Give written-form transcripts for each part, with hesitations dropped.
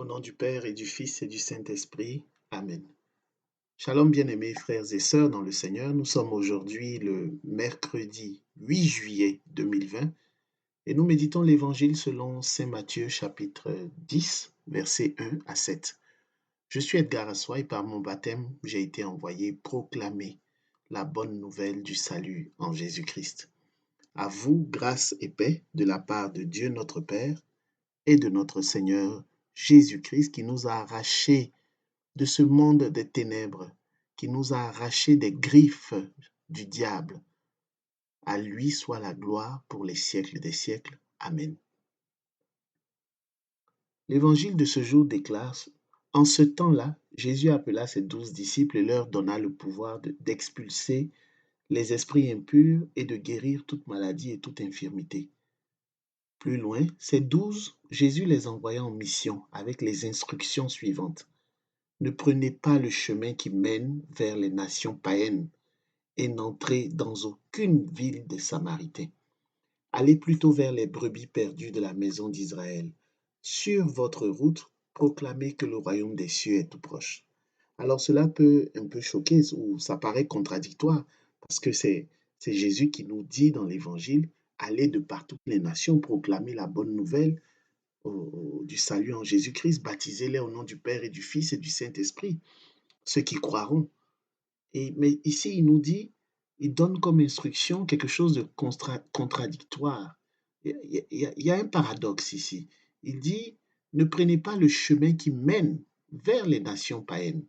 Au nom du Père et du Fils et du Saint-Esprit. Amen. Shalom bien-aimés frères et sœurs dans le Seigneur. Nous sommes aujourd'hui le mercredi 8 juillet 2020 et nous méditons l'évangile selon Saint Matthieu chapitre 10, versets 1 à 7. Je suis Edgar Assoy et par mon baptême, j'ai été envoyé proclamer la bonne nouvelle du salut en Jésus-Christ. À vous, grâce et paix de la part de Dieu notre Père et de notre Seigneur Jésus-Christ qui nous a arrachés de ce monde des ténèbres, qui nous a arrachés des griffes du diable. À lui soit la gloire pour les siècles des siècles. Amen. L'évangile de ce jour déclare: en ce temps-là, Jésus appela ses 12 disciples et leur donna le pouvoir d'expulser les esprits impurs et de guérir toute maladie et toute infirmité. Plus loin, ces 12, Jésus les envoya en mission avec les instructions suivantes. Ne prenez pas le chemin qui mène vers les nations païennes et n'entrez dans aucune ville des Samaritains. Allez plutôt vers les brebis perdues de la maison d'Israël. Sur votre route, proclamez que le royaume des cieux est tout proche. Alors cela peut un peu choquer ou ça paraît contradictoire parce que c'est Jésus qui nous dit dans l'évangile, allez de par toutes les nations, proclamer la bonne nouvelle du salut en Jésus-Christ, baptisez-les au nom du Père et du Fils et du Saint-Esprit, ceux qui croiront. Mais ici, il nous dit, il donne comme instruction quelque chose de contradictoire. Il y a un paradoxe ici. Il dit, ne prenez pas le chemin qui mène vers les nations païennes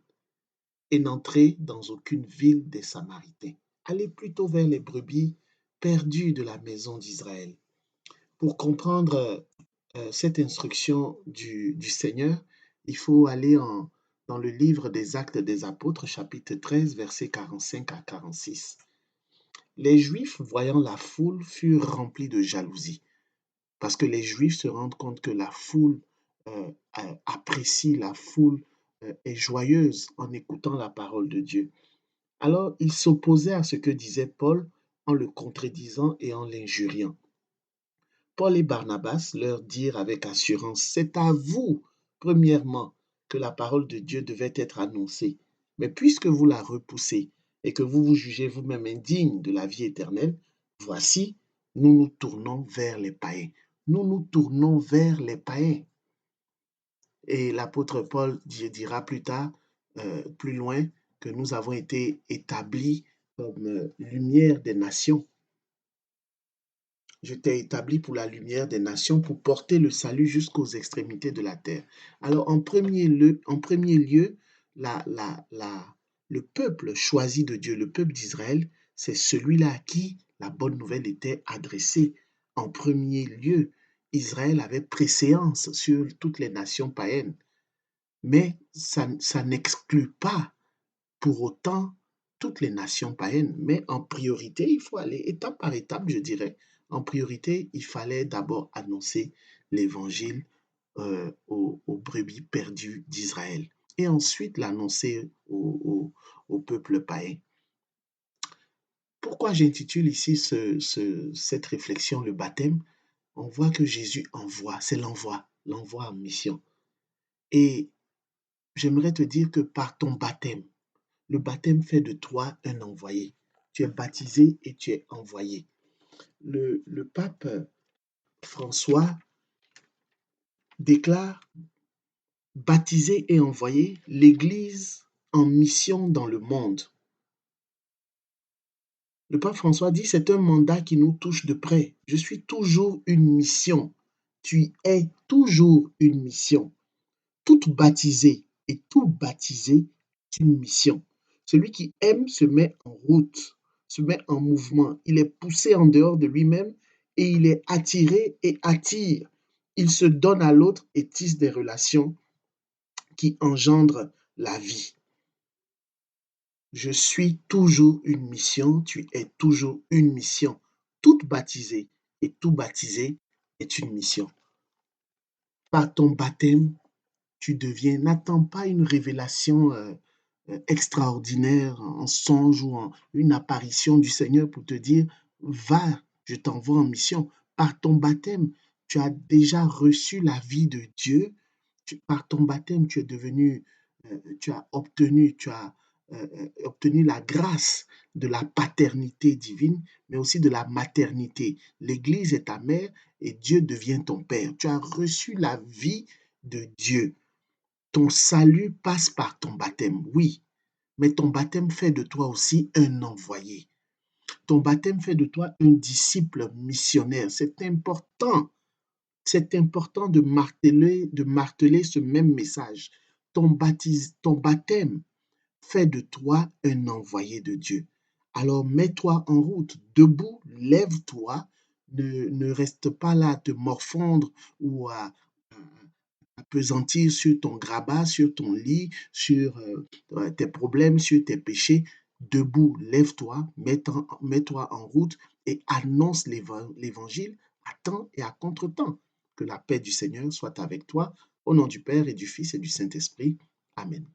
et n'entrez dans aucune ville des Samaritains. Allez plutôt vers les brebis perdues de la maison d'Israël. Pour comprendre cette instruction du Seigneur, il faut aller dans le livre des Actes des Apôtres, chapitre 13, versets 45 à 46. Les Juifs, voyant la foule, furent remplis de jalousie, parce que les Juifs se rendent compte que la foule apprécie, la foule est joyeuse en écoutant la parole de Dieu. Alors, ils s'opposaient à ce que disait Paul en le contredisant et en l'injuriant. Paul et Barnabas leur dirent avec assurance, c'est à vous, premièrement, que la parole de Dieu devait être annoncée. Mais puisque vous la repoussez et que vous vous jugez vous-même indigne de la vie éternelle, voici, nous nous tournons vers les païens. Nous nous tournons vers les païens. Et l'apôtre Paul dira plus tard, plus loin, que nous avons été établis comme lumière des nations. Je t'ai établi pour la lumière des nations, pour porter le salut jusqu'aux extrémités de la terre. Alors, en premier lieu, le peuple choisi de Dieu, le peuple d'Israël, c'est celui-là à qui la bonne nouvelle était adressée. En premier lieu, Israël avait préséance sur toutes les nations païennes. Mais ça n'exclut pas pour autant toutes les nations païennes. Mais en priorité, il faut aller étape par étape, je dirais. En priorité, il fallait d'abord annoncer l'évangile aux brebis perdues d'Israël et ensuite l'annoncer au peuple païen. Pourquoi j'intitule ici cette réflexion le baptême? On voit que Jésus envoie, c'est l'envoi en mission. Et j'aimerais te dire que par ton baptême, le baptême fait de toi un envoyé. Tu es baptisé et tu es envoyé. Le pape François déclare: baptisé et envoyé, l'Église en mission dans le monde. Le pape François dit: c'est un mandat qui nous touche de près. Je suis toujours une mission. Tu es toujours une mission. Tout baptisé et tout baptisé est une mission. Celui qui aime se met en route, se met en mouvement. Il est poussé en dehors de lui-même et il est attiré et attire. Il se donne à l'autre et tisse des relations qui engendrent la vie. Je suis toujours une mission, tu es toujours une mission. Tout baptisé et tout baptisé est une mission. Par ton baptême, n'attends pas une révélation extraordinaire, en songe ou en une apparition du Seigneur pour te dire, va, je t'envoie en mission. Par ton baptême, tu as déjà reçu la vie de Dieu par ton baptême, tu es devenu, tu as obtenu la grâce de la paternité divine, mais aussi de la maternité. L'Église est ta mère et Dieu devient ton Père. Tu as reçu la vie de Dieu. Ton salut passe par ton baptême, oui, mais ton baptême fait de toi aussi un envoyé. Ton baptême fait de toi un disciple missionnaire. C'est important de marteler ce même message. Ton baptême fait de toi un envoyé de Dieu. Alors mets-toi en route, debout, lève-toi, ne reste pas là à te morfondre ou à appesantir sur ton grabat, sur ton lit, sur tes problèmes, sur tes péchés. Debout, lève-toi, mets-toi en route et annonce l'évangile à temps et à contre-temps. Que la paix du Seigneur soit avec toi. Au nom du Père et du Fils et du Saint-Esprit. Amen.